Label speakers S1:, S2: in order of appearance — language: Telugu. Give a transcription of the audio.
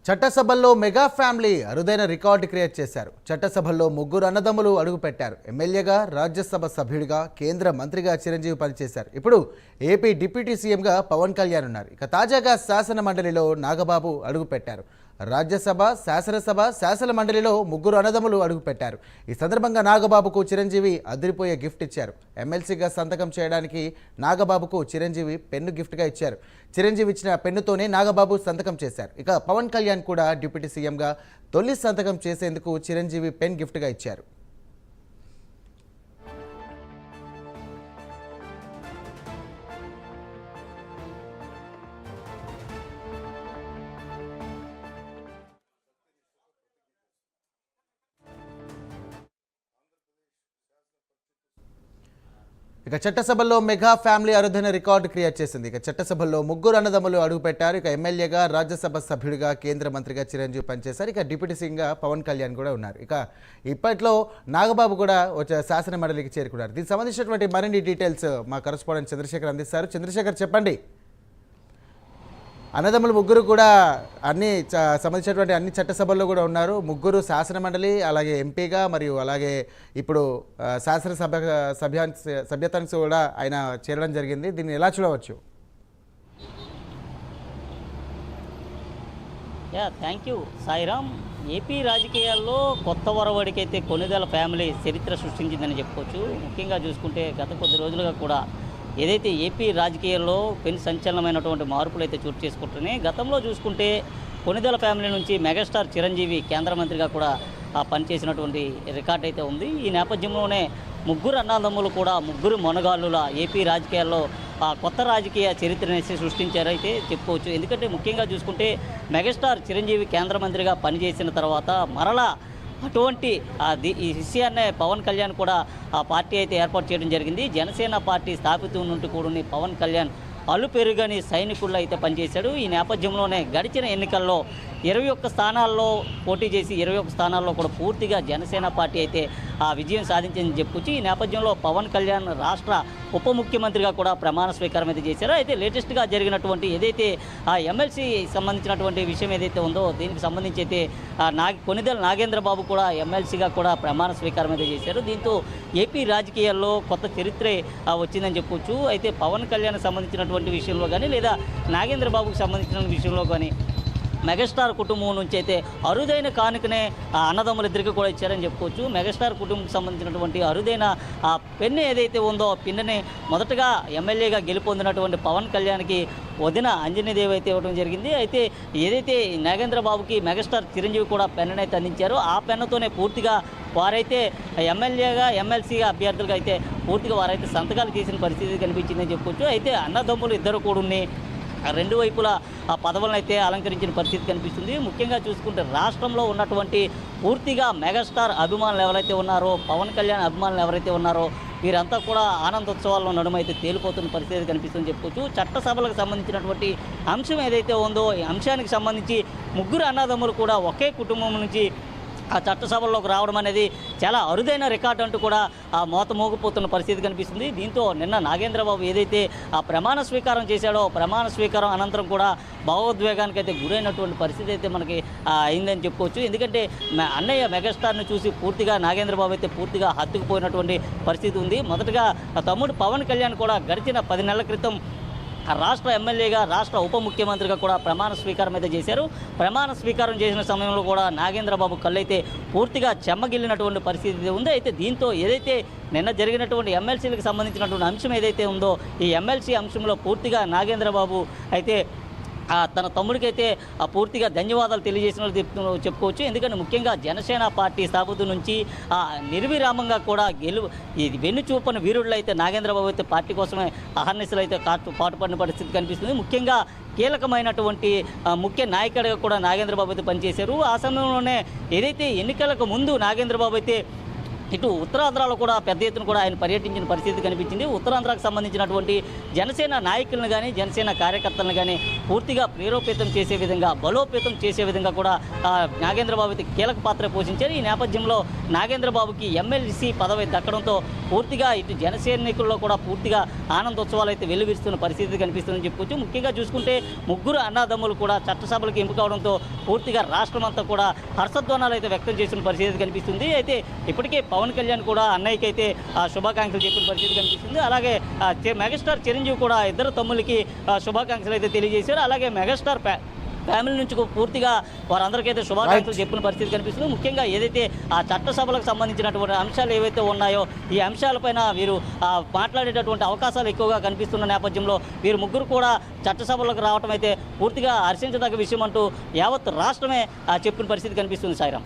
S1: చట్టసభల్లో మెగా ఫ్యామిలీ అరుదైన రికార్డు క్రియేట్ చేశారు. చట్టసభల్లో ముగ్గురు అన్నదమ్ములు అడుగుపెట్టారు. ఎమ్మెల్యేగా, రాజ్యసభ సభ్యుడిగా, కేంద్ర మంత్రిగా చిరంజీవి పనిచేశారు. ఇప్పుడు ఏపీ డిప్యూటీ సీఎంగా పవన్ కళ్యాణ్ ఉన్నారు. ఇక తాజాగా శాసన మండలిలో నాగబాబు అడుగుపెట్టారు. రాజ్యసభ, శాసనసభ, శాసన మండలిలో ముగ్గురు అన్నదమ్ములు అడుగుపెట్టారు. ఈ సందర్భంగా నాగబాబుకు చిరంజీవి అదిరిపోయే గిఫ్ట్ ఇచ్చారు. ఎమ్మెల్సీగా సంతకం చేయడానికి నాగబాబుకు చిరంజీవి పెన్ను గిఫ్ట్గా ఇచ్చారు. చిరంజీవి ఇచ్చిన పెన్నుతోనే నాగబాబు సంతకం చేశారు. ఇక పవన్ కళ్యాణ్ కూడా డిప్యూటీ సీఎంగా తొలి సంతకం చేసేందుకు చిరంజీవి పెన్ గిఫ్ట్గా ఇచ్చారు. ఇక చట్టసభల్లో మెగా ఫ్యామిలీ అరుదైన రికార్డు క్రియేట్ చేసింది. ఇక చట్టసభల్లో ముగ్గురు అన్నదమ్ములు అడుగుపెట్టారు. ఇక ఎమ్మెల్యేగా, రాజ్యసభ సభ్యుడిగా, కేంద్ర మంత్రిగా చిరంజీవి పనిచేశారు. ఇక డిప్యూటీ సీఎంగా పవన్ కళ్యాణ్ కూడా ఉన్నారు. ఇక ఇప్పట్లో నాగబాబు కూడా శాసన మండలికి చేరుకున్నారు. దీనికి సంబంధించినటువంటి మరిన్ని డీటెయిల్స్ మా కరెస్పాండెంట్ చంద్రశేఖర్ అందిస్తారు. చంద్రశేఖర్, చెప్పండి. అన్నదమ్ములు ముగ్గురు కూడా సంబంధించినటువంటి అన్ని చట్టసభల్లో కూడా ఉన్నారు. ముగ్గురు శాసన మండలి, అలాగే ఎంపీగా, మరియు అలాగే ఇప్పుడు సభ్యత్వానికి కూడా ఆయన చేరడం జరిగింది. దీన్ని ఎలా చూడవచ్చు?
S2: Thank you Sairam. ఏపీ రాజకీయాల్లో కొత్త వరవడికైతే కొన్నిదేళ్ల ఫ్యామిలీ చరిత్ర సృష్టించిందని చెప్పుకోవచ్చు. ముఖ్యంగా చూసుకుంటే గత కొద్ది రోజులుగా కూడా ఏదైతే ఏపీ రాజకీయాల్లో పెను సంచలనమైనటువంటి మార్పులు అయితే చోటు చేసుకుంటున్నాయి. గతంలో చూసుకుంటే కొన్నిదేళ్ల ఫ్యామిలీ నుంచి మెగాస్టార్ చిరంజీవి కేంద్ర మంత్రిగా కూడా పనిచేసినటువంటి రికార్డ్ అయితే ఉంది. ఈ నేపథ్యంలోనే ముగ్గురు అన్నదమ్ములు కూడా ముగ్గురు మొనగాళ్ళుల ఏపీ రాజకీయాల్లో కొత్త రాజకీయ చరిత్రనేసి సృష్టించారైతే చెప్పుకోవచ్చు. ఎందుకంటే ముఖ్యంగా చూసుకుంటే మెగాస్టార్ చిరంజీవి కేంద్ర మంత్రిగా పనిచేసిన తర్వాత మరలా అటువంటి ఈ విషయాన్నే పవన్ కళ్యాణ్ కూడా ఆ పార్టీ అయితే ఏర్పాటు చేయడం జరిగింది. జనసేన పార్టీ స్థాపితం నుండి కూడా పవన్ కళ్యాణ్ అల్లు పెరుగని సైనికుల్లో అయితే పనిచేశాడు. ఈ నేపథ్యంలోనే గడిచిన ఎన్నికల్లో 21 స్థానాల్లో పోటీ చేసి 21 స్థానాల్లో కూడా పూర్తిగా జనసేన పార్టీ అయితే విజయం సాధించిందని చెప్పుకొచ్చి ఈ నేపథ్యంలో పవన్ కళ్యాణ్ రాష్ట్ర ఉప ముఖ్యమంత్రిగా కూడా ప్రమాణ స్వీకారం అయితే చేశారు. అయితే లేటెస్ట్గా జరిగినటువంటి ఏదైతే ఎమ్మెల్సీ సంబంధించినటువంటి విషయం ఏదైతే ఉందో దీనికి సంబంధించి అయితే కొన్నిదేళ్ల నాగేంద్ర బాబు కూడా ఎమ్మెల్సీగా కూడా ప్రమాణ స్వీకారం అయితే చేశారు. దీంతో ఏపీ రాజకీయాల్లో కొత్త చరిత్రే వచ్చిందని చెప్పుకోవచ్చు. అయితే పవన్ కళ్యాణ్ సంబంధించినటువంటి విషయంలో కానీ లేదా నాగేంద్ర బాబుకు సంబంధించిన విషయంలో కానీ మెగాస్టార్ కుటుంబం నుంచి అయితే అరుదైన కానుకనే అన్నదమ్ములిద్దరికి కూడా ఇచ్చారని చెప్పుకోవచ్చు. మెగాస్టార్ కుటుంబం సంబంధించినటువంటి అరుదైన పెన్ను ఏదైతే ఉందో ఆ పెన్నుని మొదటగా ఎమ్మెల్యేగా గెలుపొందినటువంటి పవన్ కళ్యాణ్కి వదిన అంజనీదేవి అయితే ఇవ్వడం జరిగింది. అయితే ఏదైతే నాగేంద్ర బాబుకి మెగాస్టార్ చిరంజీవి కూడా పెన్నుని అయితే అందించారో ఆ పెన్నుతోనే పూర్తిగా వారైతే ఎమ్మెల్యేగా, ఎమ్మెల్సీగా అభ్యర్థులుగా అయితే పూర్తిగా వారైతే సంతకాలు చేసిన పరిస్థితి కనిపించిందని చెప్పుకోవచ్చు. అయితే అన్నదమ్ములు ఇద్దరు కూడా రెండు వైపులా ఆ పదవులను అయితే అలంకరించిన పరిస్థితి కనిపిస్తుంది. ముఖ్యంగా చూసుకుంటే రాష్ట్రంలో ఉన్నటువంటి పూర్తిగా మెగాస్టార్ అభిమానులు ఎవరైతే ఉన్నారో, పవన్ కళ్యాణ్ అభిమానులు ఎవరైతే ఉన్నారో వీరంతా కూడా ఆనందోత్సవాల్లో నడుమైతే తేలిపోతున్న పరిస్థితి కనిపిస్తుందని చెప్పుకోవచ్చు. చట్టసభలకు సంబంధించినటువంటి అంశం ఏదైతే ఉందో ఈ అంశానికి సంబంధించి ముగ్గురు అన్నదమ్ములు కూడా ఒకే కుటుంబం నుంచి ఆ చట్టసభల్లోకి రావడం అనేది చాలా అరుదైన రికార్డు అంటూ కూడా మోత మోగిపోతున్న పరిస్థితి కనిపిస్తుంది. దీంతో నిన్న నాగేంద్రబాబు ఏదైతే ఆ ప్రమాణ స్వీకారం చేశాడో ప్రమాణ స్వీకారం అనంతరం కూడా భావోద్వేగానికి అయితే గురైనటువంటి పరిస్థితి అయితే మనకి అయిందని చెప్పుకోవచ్చు. ఎందుకంటే అన్నయ్య మెగాస్టార్ని చూసి పూర్తిగా నాగేంద్రబాబు అయితే పూర్తిగా హత్తుకుపోయినటువంటి పరిస్థితి ఉంది. మొదటగా తమ్ముడు పవన్ కళ్యాణ్ కూడా గడిచిన 10 నెలల క్రితం రాష్ట్ర ఎమ్మెల్యేగా, రాష్ట్ర ఉప ముఖ్యమంత్రిగా కూడా ప్రమాణ స్వీకారం అయితే చేశారు. ప్రమాణ స్వీకారం చేసిన సమయంలో కూడా నాగేంద్రబాబు కళ్ళైతే పూర్తిగా చెమ్మగిల్లినటువంటి పరిస్థితి ఉంది. అయితే దీంతో ఏదైతే నిన్న జరిగినటువంటి ఎమ్మెల్సీలకు సంబంధించినటువంటి అంశం ఏదైతే ఉందో ఈ ఎమ్మెల్సీ అంశంలో పూర్తిగా నాగేంద్రబాబు అయితే తన తమ్ముడికైతే పూర్తిగా ధన్యవాదాలు తెలియజేసినట్టు చెప్పుకోవచ్చు. ఎందుకంటే ముఖ్యంగా జనసేన పార్టీ స్థాపితం నుంచి నిర్విరామంగా కూడా వెన్ను చూపని వీరుళ్ళు అయితే నాగేంద్రబాబు అయితే పార్టీ కోసమే అహర్నిశలు అయితే పాటుపడిన పరిస్థితి కనిపిస్తుంది. ముఖ్యంగా కీలకమైనటువంటి ముఖ్య నాయకుడిగా కూడా నాగేంద్రబాబు అయితే పనిచేశారు. ఆ సమయంలోనే ఏదైతే ఎన్నికలకు ముందు నాగేంద్రబాబు అయితే ఇటు ఉత్తరాంధ్రలో కూడా పెద్ద ఎత్తున కూడా ఆయన పర్యటించిన పరిస్థితి కనిపించింది. ఉత్తరాంధ్రకు సంబంధించినటువంటి జనసేన నాయకులను కానీ జనసేన కార్యకర్తలను కానీ పూర్తిగా ప్రేరేపితం చేసే విధంగా బలోపేతం చేసే విధంగా కూడా నాగేంద్రబాబు అయితే కీలక పాత్ర పోషించారు. ఈ నేపథ్యంలో నాగేంద్రబాబుకి ఎమ్మెల్సీ పదవి దక్కడంతో పూర్తిగా ఇటు జనసైనికుల్లో కూడా పూర్తిగా ఆనందోత్సవాలు అయితే వెల్లువిరుస్తున్న పరిస్థితి కనిపిస్తుందని చెప్పుకోవచ్చు. ముఖ్యంగా చూసుకుంటే ముగ్గురు అన్నదమ్ములు కూడా చట్టసభలకు ఎంపిక అవడంతో పూర్తిగా రాష్ట్రం అంతా కూడా హర్షధ్వానాలు అయితే వ్యక్తం చేస్తున్న పరిస్థితి కనిపిస్తుంది. అయితే ఇప్పటికే పవన్ కళ్యాణ్ కూడా అన్నయ్యకి అయితే శుభాకాంక్షలు చెప్పిన పరిస్థితి కనిపిస్తుంది. అలాగే మెగాస్టార్ చిరంజీవి కూడా ఇద్దరు తమ్ములకి శుభాకాంక్షలు అయితే తెలియజేశారు. అలాగే మెగాస్టార్ ఫ్యామిలీ నుంచి పూర్తిగా వారందరికైతే శుభాకాంక్షలు చెప్పిన పరిస్థితి కనిపిస్తుంది. ముఖ్యంగా ఏదైతే ఆ చట్టసభలకు సంబంధించినటువంటి అంశాలు ఏవైతే ఉన్నాయో ఈ అంశాలపైన వీరు మాట్లాడేటటువంటి అవకాశాలు ఎక్కువగా కనిపిస్తున్న నేపథ్యంలో వీరు ముగ్గురు కూడా చట్టసభలకు రావడం అయితే పూర్తిగా హర్షించదగ్గ విషయం అంటూ యావత్ రాష్ట్రమే చెప్పిన పరిస్థితి కనిపిస్తుంది. సాయిరాం.